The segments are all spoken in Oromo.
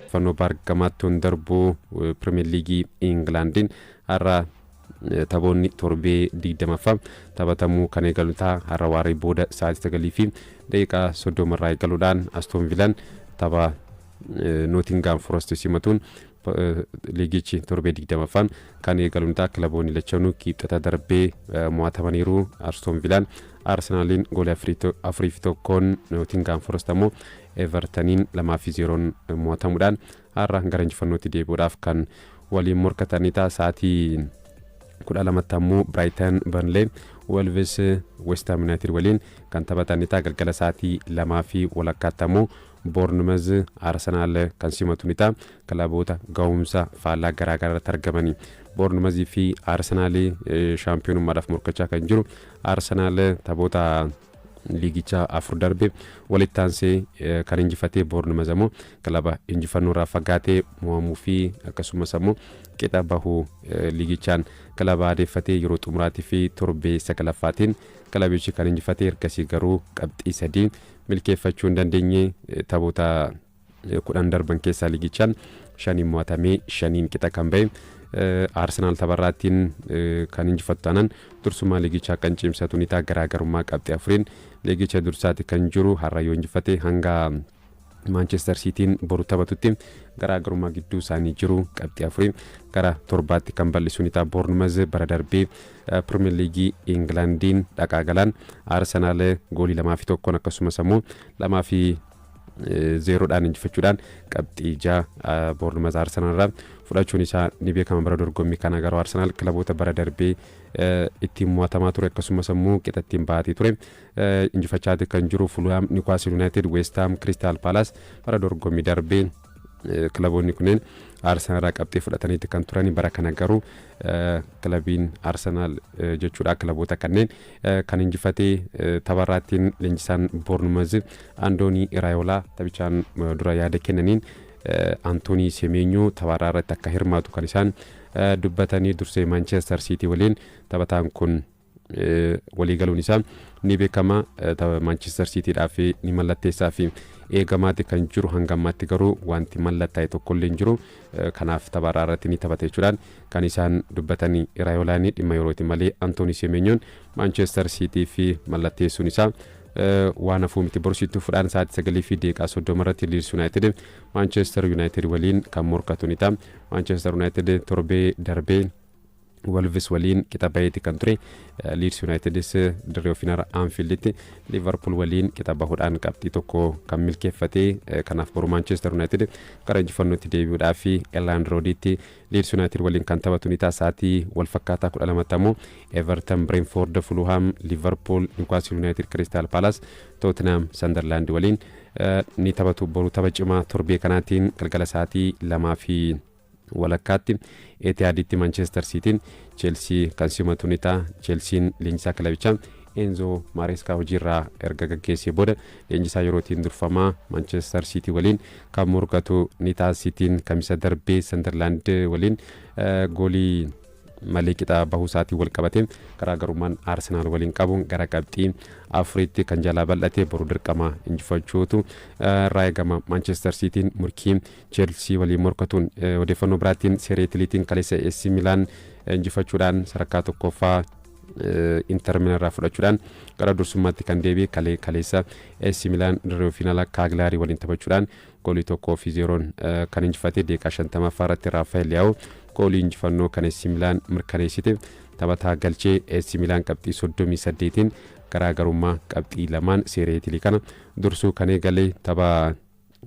Fanno bargamaattuun darbuu Premier League Englandin har'a taphoonni torbee 20ffaa taphatamuu kan eegalu ta'a. Har'a waaree booda sa'aatii 9 fi daqiiqaa 30 irraa eegaluudhaan Aston Villaan tapha Nottingham Forest simatuun liigichi torbee 20ffaan kan eegalu ta'a. Kilaboonni lachanuu kibxata darbee mo'atamaniiru. Aston Villaan Arsenalin goolii 4-1 Nottingham Forest ammoo Evertoniin 2-0 mo'atamuudhaan har'a gara injifannootti deebi'uudhaaf kan waliin morkatanii ta'a. Sa'aatii 12 ammoo Brighton Burnley Wolves West Ham United waliin kan taphatanii ta'a. Galgala sa'aatii 2 fi walakkaatti ammoo Bournemouth Arsenal kan simatu ni ta'a. Kilaboota ga'umsa faallaa garaagaraatti argamanii Bournemouth fi Arsenal shaampiyoonummaadhaaf morkachaa kan jiru. Arsenal taphoota liigicha 4 darbe walitti aansee kan injifatee Bournemouth ammoo kilaba injifannoorraa fagaatee mo'amuu fi akkasumas ammoo qixa bahuu liigichaan kilaba adeeffatee yeroo xumuraatii fi torbee 9ffaatiin kilabichi kan injifatee ergasii garuu qabxii 3 milkeeffachuu hin dandeenye. Taphoota 10 darban keessaa liigichaan 5 mo'atamee 5 qixa kan ba'e. Arsenal tapharraatiin kan injifattu taanaan dursummaa liigichaa kan cimsatu ni ta'a. Garaagarummaa qabxii 4 liigicha dursaati kan jiru. Har'a yoo injifate hanga Manchester Cityin boru taphatutti garaagarummaa gidduu isaanii jiru qabxii 4 gara 7tti kan bal'isu ni ta'a. Bournemouth bara darbee Premier League Englandin dhaqaa galaan Arsenal goolii 2-1 akkasumas ammoo 2-0dhaan injifachuudhaan qabxii 6 Bournemouth Arsenal irraa fudhachuun isaa ni beekama. Bara dorgommii kana garuu Arsenal kilaboota bara darbee ittiin mo'atamaa ture akkasumas ammoo qixa ittiin baatii ture injifachaati kan jiru. Fulham, Newcastle United, West Ham, Crystal Palace bara dorgommii darbee kilaboonni kunneen Arsenal qabxii fudhataniiti kan turani. Bara kana garuu kilabiin Arsenal jechuudha kilaboota kanneen kan injifatee tapharraatiin leenjisaan Bournemouth Andoni Iraola taphichaan dura yaada kennaniin Anthony Semenyo tapharraa irratti akka hirmaatu kan isaan dubbatanii dursee Manchester City waliin taphataan kun walii galuun isaa ni beekama. Manchester Cityidhaaf ni mallatteessaa fi eegamaati kan jiru. Hanga ammaatti garuu wanti mallattaa'e tokko illee hin jiru. Kanaaf tapharraa irratti ni taphata jechuudhaan kan isaan dubbatanii Iraayolaanii dhimma yerooti malee Anthony Semenyoon Manchester City fi mallatteessuun isaa waan hafuu miti. Borsiitti fudhaan sa'aatii 9 fi daqiiqaa 30 irratti Leeds United Manchester United waliin kan morkatu ni ta'a. Manchester United torbee darbee Wolves waliin qixa baheeti kan ture. Leeds Unitedis dirree ofiinara Anfielditti Liverpool waliin qixa bahuudhaan qabxii tokko kan milkeeffate. Kanaaf boru Manchester United gara injifannootti deebi'uudhaa fi Elland Roaditti Leeds United waliin kan taphatu ni ta'a. Sa'aatii wal fakkaataa 12 ammoo Everton, Brentford, Fulham, Liverpool, Newcastle United, Crystal Palace, Tottenham, Sunderland waliin ni taphatu. Boru tapha cimaa torbee kanaatiin galgala sa'aatii 2 fi walakkaatti Etihaditti Manchester Cityin Chelsea kan simatu ni ta'a. Chelsean leenjisaa kilabichaa Enzo Maresca hojiirraa erga gaggeessee booda leenjisaa yerootiin durfamaa Manchester City waliin kan morkatu ni ta'a. Cityin kamisa darbee Sunderland waliin goolii malee qixa bahuu isaatiin wal qabatee garaagarummaan Arsenal waliin qabuun gara qabxii 4tti kan jalaa bal'ate. Boru dirqama injifachuutu raayigama Manchester Cityin murkii Chelsea waliin morkatuun. Odeeffannoo biraatiin Seeriyaatiliitiin kaleessa AC Milan injifachuudhaan sadarkaa tokkoffaa Inter Milan irraa fudhachuudhaan gara dursummaatti kan deebi'e. Kaleessa AC Milan dirree fiinaala Cagliari waliin taphachuudhaan goolii 1-0 kan injifate. Daqiiqaa 50ffaa irratti Rafael Leao goolii injifannoo kan AC Milan mirkaneessite. Taphataa galchee AC Milan qabxii 38tiin garaagarummaa qabxii lamaan Seeriyaatiilii kana dursuu kan eegale. Tapha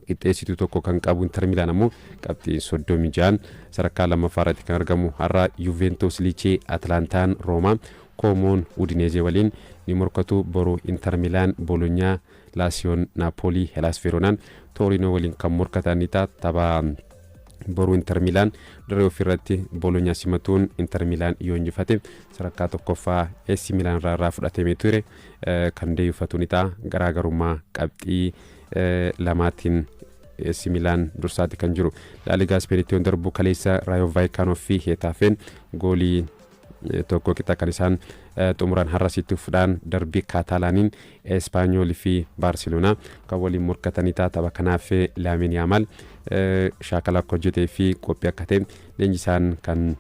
qixxeessituu tokko kan qabu Inter Milan ammoo qabxii 36 sadarkaa lammaffaa irratti kan argamu. Har'a Juventus, Lecce, Atlantaan, Roomaa, Komoon, Udinese waliin ni morkatu. Boru Inter Milan, Bologna, Lazio, Napoli, Hellas Veronaan, Torino waliin kan morkatan ni ta'a. Tapha boru Inter Milan dirree ofirratti Bologna simatuun Inter Milan yoo injifate sadarkaa tokkoffaa AC Milan irraa fudhatamee ture kan deebifatu ni ta'a. Garaagarummaa qabxii lamaatiin AC Milan dursaati kan jiru. La Liga Spainitti darbu kaleessa Rayo Vallecano fi Hetafen goolii tokko qixa kan isaan xumuran har'asitti fudhaan darbii Kaataalaaniin Espaanyool fi Baarseloonaa kan waliin morkatanii tapha kanaaf Laamin Yaamaal shaakala akka hojjetee fi qophii akka ta'e leenjisaan kan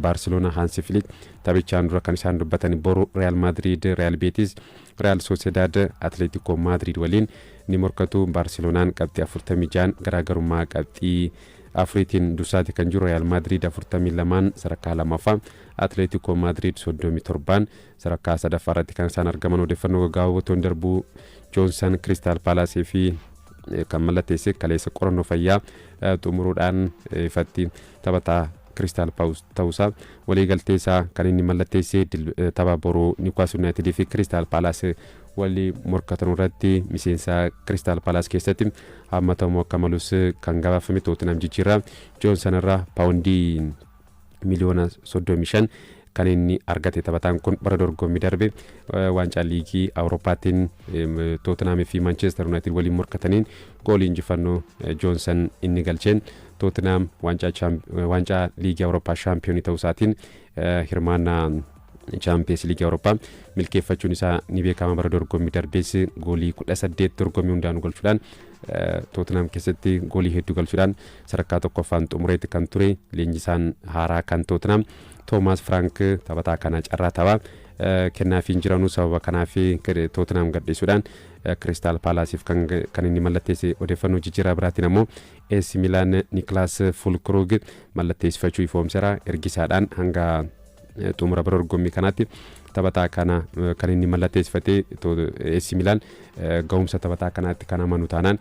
Barcelona Hansi Flick taphichaan dura kan isaan dubbatan boru Real Madrid, Real Betis, Real Sociedad, Atletico Madrid waliin ni morkatu. Barcelonaan qabxii 46 garaagarummaa qabxii Afriitiin dursaati kan jiru. Real Madrid 42 sadarkaa lamaffaa, Atletico Madrid 37 sadarkaa sadaffaa irratti kan isaan argaman. Odeeffannoo gabaaboo darbuu Johnson Crystal Palace fi kan mallatteesse kaleessa qorannoo fayyaa xumuruudhaan ifatti taphataa Crystal Palace ta'uusaa waliigalteesaa kan inni mallatteesse tapha boruu Newcastle United fi Crystal Palace walii morkatan irratti miseensa Crystal Palace keessatti hammatamu akka malus kan gabaafame. Tottenham jijjiirraa Johnson irraa paawundii miliyoona 35 kan inni argate. Taphataan kun bara dorgommii darbe waancaa liigii Awurooppaatiin Tottenham fi Manchester United waliin morkataniin goolii injifannoo Johnson inni galcheen Tottenham waancaa liigii Awurooppaa shaampiyoonii ta'uusaatiin hirmaannaa Champions League Awurooppaa milkeeffachuun isaa ni beekama. Bara dorgommii darbees goolii 18 dorgommii hundaanuu galchuudhaan Tottenham keessatti goolii hedduu galchuudhaan sadarkaa tokkoffaan xumureetti kan ture. Leenjisaan haaraa kan Tottenham Thomas Frank taphataa kana carraa taphaa kennaafiin jiranuu sababa kanaaf Tottenham gadhiisuudhaan Crystal Palaceif kan inni mallatteesse. Odeeffannoo jijjiirraa biraatiin ammoo AC Milan Niklas Fulkrug mallatteessifachuu ifoomseera. Ergisaadhaan hanga xumura bara dorgommii kanaatti taphataa kana kan inni mallatteessifate AC Milan ga'umsa taphataa kanaatti kan amanu taanaan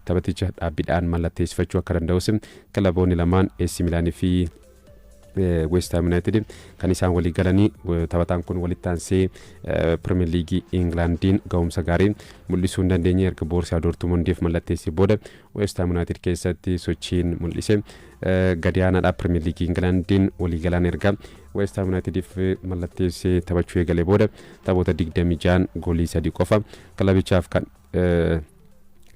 taphaticha dhaabbiidhaan mallatteessifachuu akka danda'us kilaboonni lamaan AC Milan fi West Ham United kan isaan walii galanii taphataan kun walitti aansee Premier League Englandiin ga'umsa gaariin mul'isuu hin dandeenye erga Borussia Dortmundiif mallatteessee booda West Ham United keessatti sochiin mul'ise gadi aanaadha. Premier League Englandiin walii galaan erga West Ham Unitediif mallatteessee taphachuu eegalee booda taphoota 26 goolii 3 qofa kilabichaaf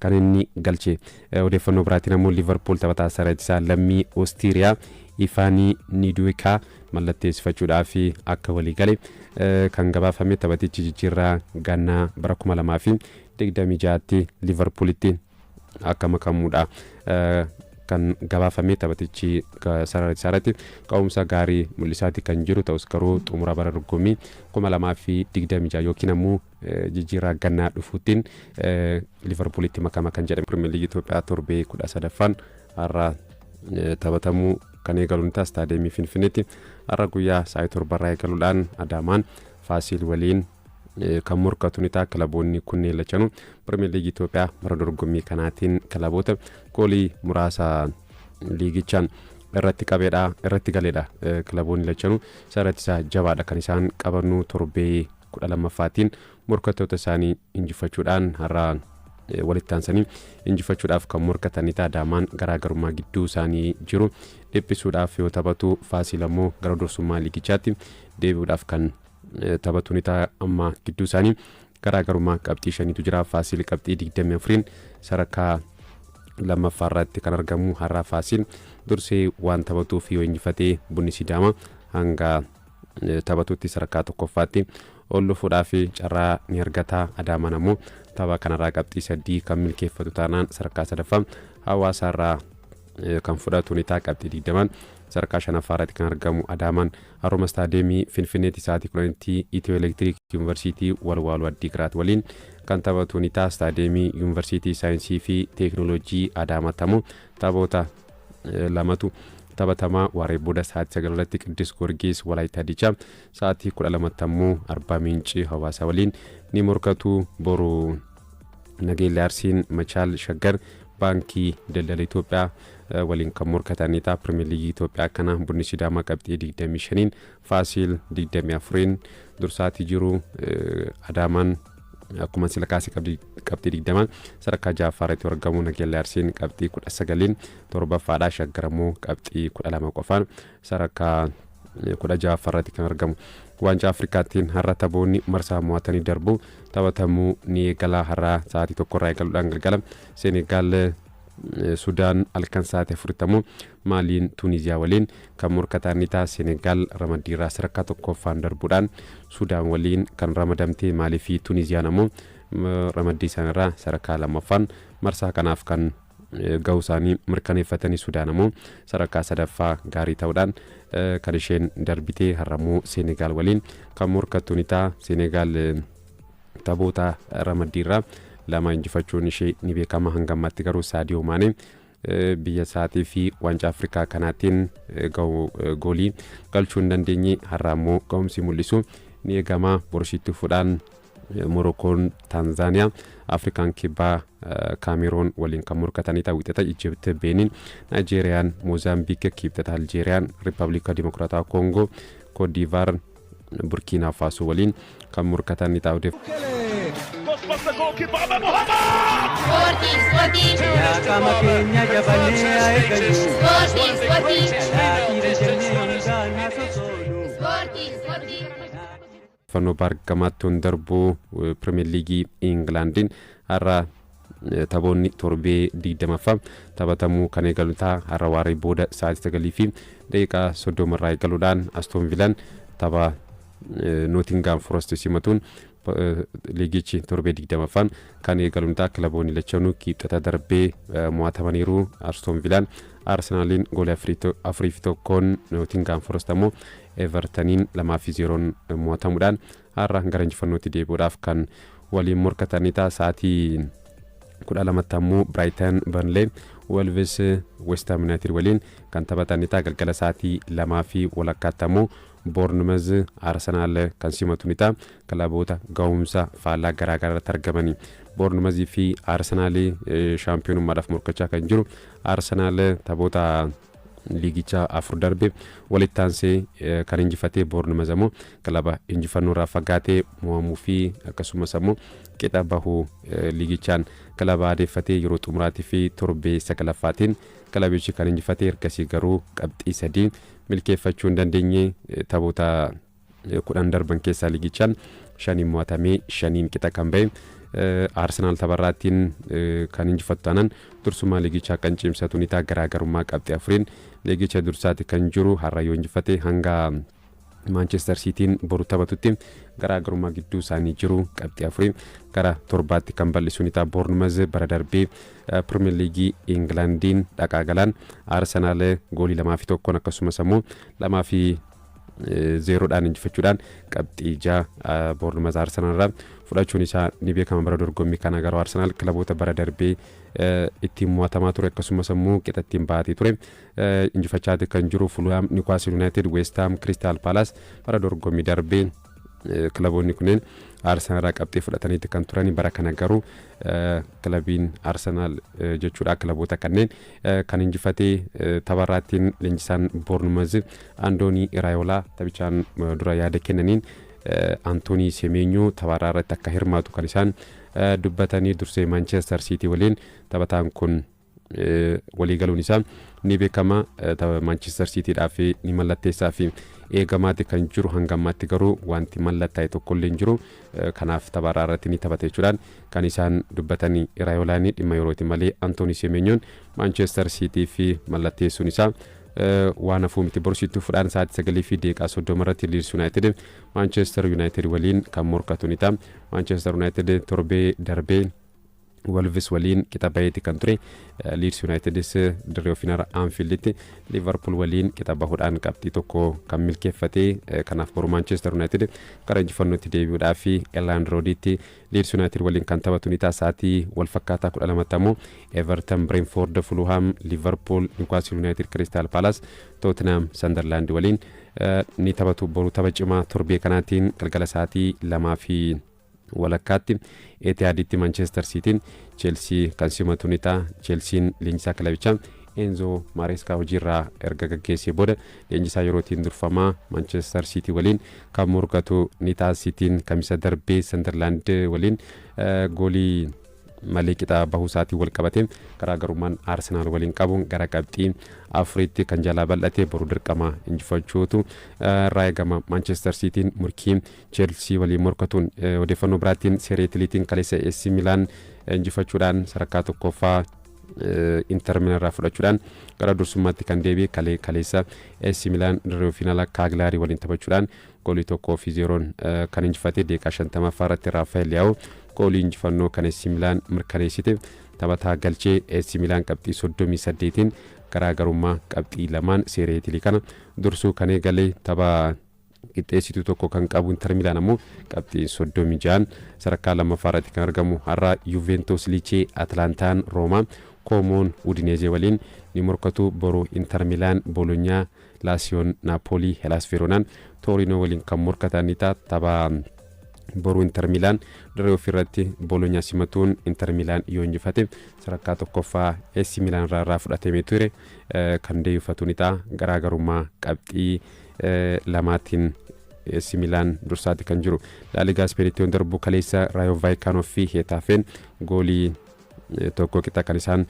kan inni galche. Odeeffannoo biraatiin ammoo Liverpool taphataa sararraa lammii Oostiriyaa Ifanii Niduukaa mallatteessifachuudhaaf akka walii gale kan gabaafame. Taphatichi jijjiirraa ganna bara 2026tti Liverpoolitti akka makamuudha kan gabaafame. Taphatichi sararratti qa'umsa gaarii mul'isaati kan jiru ta'us garuu xumura bara dorgommii 2026 yookiin ammoo jijjiirraa gannaa dhufuutiin Liverpoolitti makama kan jedhame. Premier League Itoophiyaa torbee 13ffaan har'a taphatamuu kan eegaluun ta'a Staadiyeemii Finfinneetti har'a guyyaa sa'aatii 7 eegaluudhaan Adaamaan Faasiil waliin kan morkatu ni ta'a. Kilaboonni kunneen lachanuu Premier League Itoophiyaa bara dorgommii kanaatiin kilaboota goolii muraasa liigichaan irratti galeedha. Kilaboonni lachanuu sararraa jabaadha kan isaan qabannu torbee 12ffaatiin morkattoota isaanii injifachuudhaan har'a walitti aansanii injifachuudhaaf kan morkatanii ta'a. Adaamaan garaagarummaa gidduu isaanii jiru dhiphisuudhaaf yoo taphatu Faasiil ammoo gara dorsummaa liigichaatti deebi'uudhaaf kan taphatu ni ta'a. Amma gidduu isaanii garaagarummaa qabxii 5tu jira. Faasiil qabxii 24 sadarkaa lammaffaa irratti kan argamu. Har'a Faasiil dursee waan taphatuuf yoo injifatee Bunni Sidaamaa hanga taphatutti sadarkaa tokkoffaatti ol dhufuudhaaf carraa ni argata. Adaamaan ammoo tapha kanarraa qabxii 3 kan milkeeffatu taanaan sadarkaa sadaffaa Hawaasaarraa kan fudhatu ni ta'a. Qabxii 20 sadarkaa 5ffaa irratti kan argamu Adaamaan Haruma Staadiyeemii Finfinneetti sa'aatii 10tti Itiyoo Elektiriik Yuunivarsiitii Walwaaluu Addiigiraat waliin kan taphatu ni ta'a. Staadiyeemii Yuunivarsiitii Saayinsii fi Teekinooloojii Adaamaatti ammoo taphoota lamatu taphatamaa. Waaree booda sa'aatii 9 irratti Qiddus Goorgisii Walaayittaa Dichaa, sa'aatii 12tti ammoo Arbaa Mincii Hawaasa waliin ni morkatu. Boru Nageellee Arsiin Machaal Shaggar Baankii Daldala Itoophiyaa waliin kan morkatanii ta'a. Premier League Itoophiyaa kana Bunni Sidaamaa qabxii 25 Faasiil 24 dursaatii jiru. Adaamaan akkuma sila kaasee qabxii 20 sadarkaa 6ffaa irratti argamu. Nageellee Arsiin qabxii 19 torbaffaadha. Shaggar ammoo qabxii 12 qofaan sadarkaa 16ffaa irratti kan argamu. Waancaa Afrikaattiin har'a taphoonni marsaa mo'atanii darbu taphatamuu ni eegala. Har'a sa'aatii 1 irraa eegaluudhaan galgala Senegaal Sudaan halkan sa'aatii 40 Maaliin Tuuniziyaa waliin kan morkataan ni ta'a. Senegaal ramaddiirraa sadarkaa tokkoffaan darbuudhaan Sudaan waliin kan ramadamte Maalii fi Tuuniziyaan ammoo ramaddii isaaniirraa sadarkaa lammaffaan marsaa kanaaf kan ga'uu isaanii mirkaneeffatanii Sudaan ammoo sadarkaa sadaffaa gaarii ta'uudhaan kan isheen darbitee har'ammoo Senegaal waliin kan morkattu ni ta'a. Senegaal taphoota ramaddiirraa lama injifachuun ishee ni beekama. Hanga ammaatti garuu Saadiyoo Maanee biyya isaatii fi waancaa Afrikaa kanaatiin goolii galchuu hin dandeenye. Har'a ammoo ga'umsi mul'isu ni eegama. Borshiitti fuudhaan Morokkoon Taanzaaniyaa, Afrikaan kibbaa Kaameroon waliin kan morkatanii ta'u wixata Ijipt Beeniin, Naayijeeriyaan Moozaambiik, kibxata Aljeeriyaan Riippaabilika Dimokiraataa Koongoo, Koodiivaar Burkiinaa Faasoo waliin kan morkatanii ta'u. Fannoo Baargamaatti darbuu Pirimeer Liigii Ingilaandiin har'a taphoonni torbee 20ffaa taphatamuu kan eegalu ta'a. Har'a waaree booda sa'aatii 9 fi daqiiqaa 30 irraa eegaluudhaan Aston Villaan tapha Nottingham Forest simatuun liigichi torbee 20ffaan kan eegalu ta'a. Kilaboonni lachanuu kibxata darbee mo'atamaniiru. Aston Villaan Arsenaaliin goolii 4-1 Nottingham Forest ammoo Evertoniin 2-0 mo'atamuudhaan har'a gara injifannootti deebi'uudhaaf kan waliin morkatanii ta'a. Sa'aatii 12tti ammoo Brighton Burnley Wolves West Ham United waliin kan taphatanii ta'a. Galgala sa'aatii 2:00 ammoo Bournemouth Arsenal kan simatu ni ta'a. Kilaboota ga'umsa faallaa garaagaraatti argamanii Bournemouth fi Arsenal shaampiyoonummaadhaaf morkachaa kan jiru. Arsenal taphoota liigicha 4 darbe walitti aansee kan injifatee Bournemouth ammoo kilaba injifannoorraa fagaatee mo'amuu fi akkasumas ammoo qixa bahuu liigichaan kilaba adeeffatee yeroo xumuraatii fi torbee 9ffaatiin kilabichi kan injifatee ergasii garuu qabxii 3 milkeeffachuu hin dandeenye. Taphoota 10 darban keessaa liigichaan 5 mo'atamee 5 qixa kan ba'e. Arsenal tapharraatiin kan injifattu taanaan dursummaa liigichaa kan cimsatu ni ta'a. Garaagarummaa qabxii 4 liigicha dursaati kan jiru. Har'a yoo injifate hanga Manchester Cityin boru taphatutti garaagarummaa gidduu isaanii jiru qabxii 4 gara 7tti kan bal'isu ni ta'a. Bournemouth bara darbee Premier League Englandiin dhaqaa galaan Arsenal goolii 2-1 akkasumas ammoo 2-0dhaan injifachuudhaan qabxii 6 Bournemouth Arsenalirraa fudhachuun isaa ni beekama. Bara dorgommii kana garuu Arsenal kilaboota bara darbee ittiin mo'atamaa ture akkasumas ammoo qixa ittiin baatee ture injifachaati kan jiru. Fulham, Newcastle United, West Ham, Crystal Palace bara dorgommii darbee kilaboonni kunneen Arsenal qabxii fudhataniiti kan turan. Bara kana garuu kilabiin Arsenal jechuudha kilaboota kanneen kan injifatee tapharraatiin leenjisaan Bournemouth Andooni Iraayolaa taphichaan dura yaada kennaniin Antooni Semenyo tapharaa irratti akka hirmaatu kan isaan dubbatanii dursee Manchester City waliin taphataan kun walii galuun isaa ni beekama. Manchester Cityidhaaf ni mallatteessaa fi eegamaati kan jiru. Hanga ammaatti garuu wanti mallattaa'e tokko illee hin jiru. Kanaaf tapharaa irratti ni taphata jechuudhaan kan isaan dubbatanii Iraayolaanii dhimma yerooti malee Antooni Semenyoon Manchester City fi mallatteessuun isaa waan hafuu miti. Borshiitti fuudhaan sa'aatii 9 fi daqiiqaa 30 irratti Leeds United Manchester United waliin kan morkatu ni ta'a. Manchester United torbee darbee Wolves waliin qixa baheeti kan ture. Leeds Unitedis dirree ofiinara Anfielditti Liverpool waliin qixa bahuudhaan qabxii tokko kan milkeeffate. Kanaaf boru Manchester United gara injifannootti deebi'uudhaa fi Elland Roaditti Leeds United waliin kan taphatu ni ta'a. Sa'aatii wal fakkaataa 12 ammoo Everton, Brentford, Fulham, Liverpool, Newcastle United, Crystal Palace, Tottenham, Sunderland waliin ni taphatu. Boru tapha cimaa torbee kanaatiin galgala sa'aatii 2 walakkaatti Etihaditti Manchester Cityin Chelsea kan simatu ni ta'a. Chelsean leenjisaa kilabichaa Enzo Maresca hojiirraa erga gaggeessee booda leenjisaa yerootiin durfamaa Manchester City waliin kan morkatu ni ta'a. Cityin kamisa darbee Sunderland waliin goolii malee qixa bahuu isaatiin wal qabatee garaagarummaan Arsenal waliin qabuun gara qabxii 4tti kan jalaa bal'ate. Boru dirqama injifachuutu irraa eegama. Manchester Cityin murkii Chelsea waliin morkatuun odeeffannoo biraatiin Serie Atiin kaleessa AC Milan injifachuudhaan sadarkaa tokkoffaa Inter Milan irraa fudhachuudhaan gara dursummaatti kan deebi'e kaleessa AC Milan dirree finaala Cagliari waliin taphachuudhaan goolii 1-0 kan injifate daqiiqaa 50 irratti Rafael Leao goolii injifannoo kan AC Milan mirkaneessite taphataa galchee AC Milan qabxii 38tiin garaagarummaa qabxii lamaan seereetii kana dursuu kan eegale tapha qixxeessituu tokko kan qabu Inter Milan ammoo qabxii 36 sadarkaa lammaffaa irratti kan argamu har'a Juventus Lecce Atlantaan Roma Comoon Udinese waliin ni morkatu boru Inter Milan Bologna Lazio Napoli Hellas Verona Torino waliin kan morkatan tapha boru Inter Milan dirree ofirratti Bologna simatuun Inter Milan yoo injifate sadarkaa tokkoffaa AC Milan irraa fudhatamee ture kan deeffatun garaagarummaa qabxii lamaatiin AC Milan dursaati kan jiru. La Liga Spiritoon darbu kaleessa Rayo Vallecano fi Hetafen goolii tokko qixa kan isaan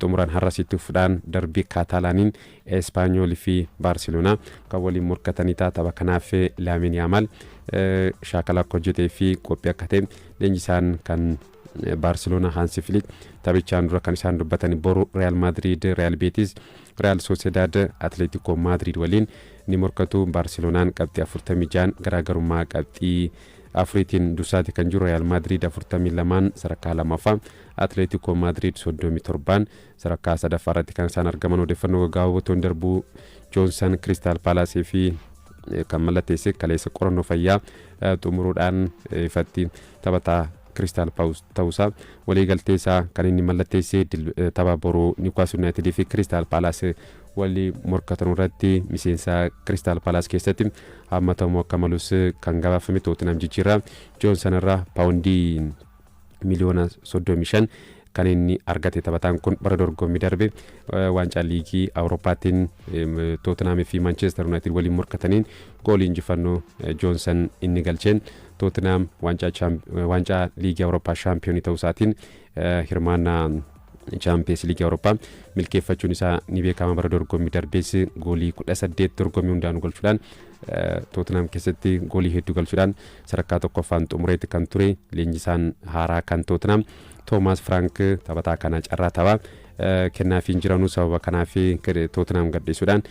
xumuran har'asitti fudhaan darbii Kaataalaaniin Espanyol fi Barcelona kan waliin morkatanii tapha kanaaf Lamine Yamal shaakala hojjetee fi qophii akka ta'e leenjisaan kan Barcelona Hansi Flick taphichaan dura kan isaan dubbatan boru Real Madrid, Real Betis, Real Sociedad, Atletico Madrid waliin ni morkatu. Barcelonaan qabxii 46 garaagarummaa qabxii afuriitiin dursaati kan jiru. Real Madrid 42 sadarkaa lammaffaa, Atletico Madrid 37 sadarkaa sadaffaa irratti kan isaan argaman. Odeeffannoo gabaaboo darbuu Johnson Crystal Palace fi kan mallatteesse kaleessa qorannoo fayyaa xumuruudhaan ifatti taphataa Crystal Palace ta'uusaa waliigalteesaa kan inni mallatteesse tapha boruu Newcastle United fi Crystal Palace walii morkatan irratti miseensa Crystal Palace keessatti hammatamu akka malus kan gabaafame Tottenham jijjiirraa Johnson irraa paawundii miliyoona 35 kan inni argate. Taphataan kun bara dorgommii darbe waancaa liigii Awurooppaatiin Tottenham fi Manchester United waliin morkataniin goolii injifannoo Johnson inni galcheen Tottenham waancaa liigii Awurooppaa shaampiyoonii ta'uusaatiin hirmaannaa Champions League Awurooppaa milkeeffachuun isaa ni beekama. Bara dorgommii darbees goolii 18 dorgommii hundaanuu galchuudhaan Tottenham keessatti goolii hedduu galchuudhaan sadarkaa tokkoffaan xumureetti kan ture. Leenjisaan haaraa kan Tottenham Thomas Frank taphataa kana carraa taphaa kennaafiin jiranuu sababa kanaaf Tottenham gadhiisuudhaan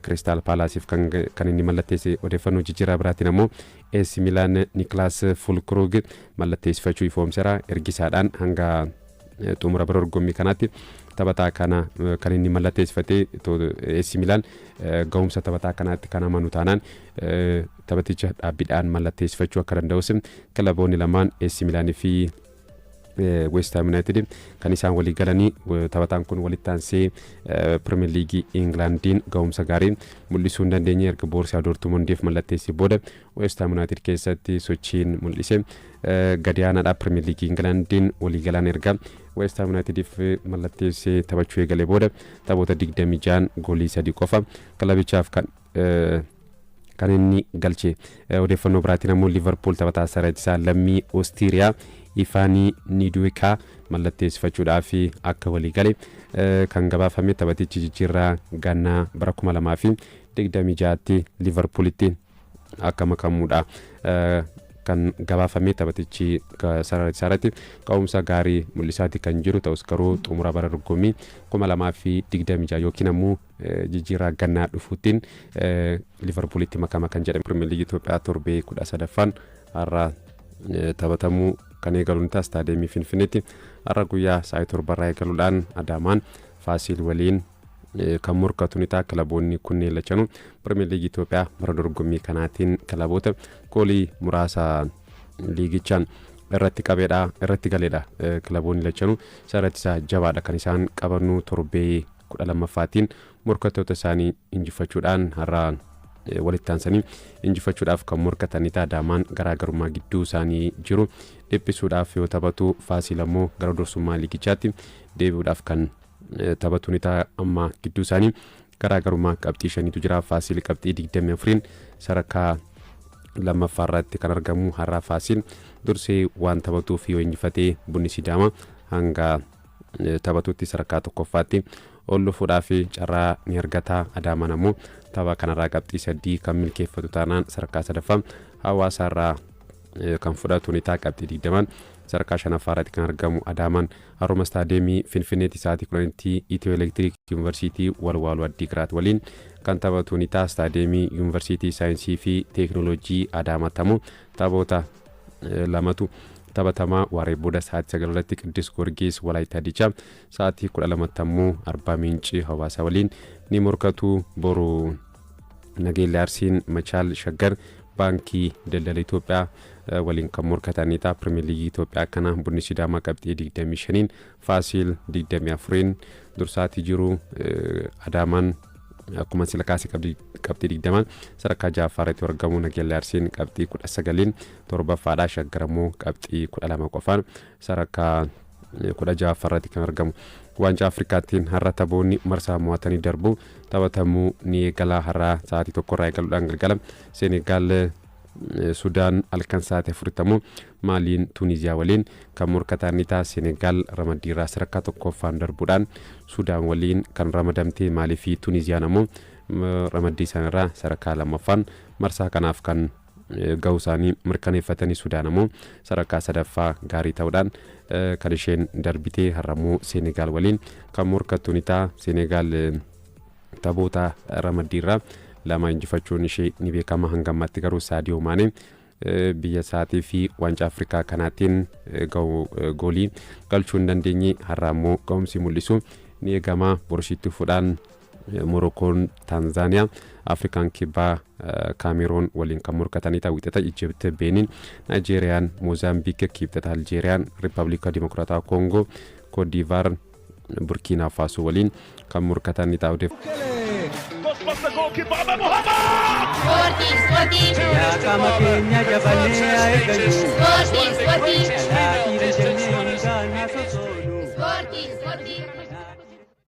Crystal Palaceif kan inni mallatteesse. Odeeffannoo jijjiirraa biraatiin ammoo AC Milan Niklas Fulkrug mallatteessifachuu ifoomseera. Ergisaadhaan hanga xumura bara dorgommii kanaatti taphataa kana kan inni mallatteessifate AC Milan ga'umsa taphataa kanaatti kan amanu taanaan taphaticha dhaabbiidhaan mallatteessifachuu akka danda'us kilaboonni lamaan AC Milan fi West Ham United kan isaan walii galanii taphataan kun walitti aansee Premier League Englandiin ga'umsa gaarii mul'isuu hin dandeenye erga Borussia Dortmundiif mallatteessee booda West Ham United keessatti sochiin mul'ise gadi aanaadhaa. Premier League Englandiin walii galaan erga West Ham Unitediif mallatteessee taphachuu eegalee booda taphoota 26 goolii 3 qofa kilabichaaf kan inni galche. Odeeffannoo biraatiin ammoo Liverpool taphataa sararraa lammii Oostiriyaa Ifanii Niduukaa mallatteessifachuudhaaf akka walii gale kan gabaafame. Taphatichi jijjiirraa ganna bara 2026tti Liverpoolitti akka makamuudha kan gabaafame. Taphatichi sararratti ka'umsa gaarii mul'isaati kan jiru ta'us garuu xumura bara dorgommii 2026 yookiin ammoo jijjiirraa gannaa dhufuutiin Liverpoolitti makama kan jedhame. Premier League Itoophiyaa torbee 13ffaan har'a taphatamuu kan eegaluun istaadiyeemii Finfinneetti har'a guyyaa sa'aatii 7 irraa eegaluudhaan Adaamaan Faasil waliin kan morkatu kilaboonni kunneen lachanuu Premier League Itoophiyaa bara dorgommii kanaatiin kilaboota goolii muraasa liigichaan irratti galeedha. Kilaboonni lachanuu sararratti isaa jabaadha kan isaan qabannu torbee 12ffaatiin morkattoota isaanii injifachuudhaan har'a walitti aansanii injifachuudhaaf kan morkatanii Adaamaan garaagarummaa gidduu isaanii jiru dhiphisuudhaaf yoo taphatu Faasil ammoo gara dorsummaa liigichaatti deebi'uudhaaf kan taphatu amma gidduu isaanii garaagarummaa qabxii 5tu jira. Faasil qabxii 24 sadarkaa lammaffaa irratti kan argamu. Har'a Faasil dursee waan taphatuuf yoo injifatee Bunni Sidaamaa hanga taphatutti sadarkaa tokkoffaatti ol dhufuudhaaf carraa ni argata. Adaamaan ammoo tapha kanarraa qabxii 3 kan milkeeffatu taanaan sadarkaa sadaffaa Hawaasaa irraa kan fudhatu qabxii 20 sadarkaa shanaffaarratti kan argamu Adaamaan Harooma Staadeemii Finfinneetti sa'aatii 10tti Itiyoo Elektiriik Yuunivarsiitii Walwaaluu Addiigiraat waliin kan taphatu ni ta'a. Staadeemii Yuunivarsiitii Saayinsii fi Teekinooloojii Adaamaatti ammoo taphoota lamatu taphatamaa. Waaree booda sa'aatii 9 irratti Qiddus Goorgisii Walaayittaa Dichaa, sa'aatii 12tti ammoo Arbaa Mincii Hawaasa waliin ni morkatu. Boru Nageellee Arsiin Machaal Shaggar Baankii Daldala Itoophiyaa waliin kan morkatanidha. Pirimeer Liigii Itoophiyaa kana Bunni Sidaamaa qabxii 25 Faasiil 24 dursaatii jiru. Adaamaan akkuma sila kaasee qabxii 20 sadarkaa ja'affaarratti argamu. Nageellee Arsiin qabxii 19 torbaffaadha. Shaggar ammoo qabxii 12 qofaan sadarkaa 16ffaarratti kan argamu. Waancaa Afrikaattiin har'a taphoonni marsaa mo'atanii darbu taphatamuu ni eegala. Har'a sa'aatii 1 irraa eegaluudhaan galgala Senegaal Sudaan halkan sa'aatii 40 Maaliin Tuuniziyaa waliin kan morkatan ni ta'a. Senegaal ramaddiirraa sadarkaa 1ffaan darbuudhaan Sudaan waliin kan ramadamte. Maalii fi Tuuniziyaan ammoo ramaddii isaaniirraa sadarkaa 2ffaan marsaa kanaaf kan ga'uu isaanii mirkaneeffatanii. Sudaan ammoo sadarkaa 3ffaa gaarii ta'uudhaan kan isheen darbitee har'ammoo Senegaal waliin kan morkattu ni ta'a. Senegaal taphoota ramaddiirraa lama injifachuun ishee ni beekama. Hanga ammaatti garuu Saadiyoo Maanee biyya isaatii fi waancaa Afrikaa kanaatiin goolii galchuu hin dandeenye. Har'a ammoo ga'umsi mul'isu ni eegama. Borshiitti fuudhaan Morokkoon Taanzaaniyaa, Afrikaan Kibbaa Kaameroon waliin kan morkatanii ta'a. Wixata Ijipti Beeniin, Naayijeeriyaan Moozaambiik, Kibxata Aljeeriyaan, Riippaabilika Dimokiraataa Koongoo, Koodiivaar, Burkiinaa Faasoo waliin kan morkatanii ta'a. Sporti.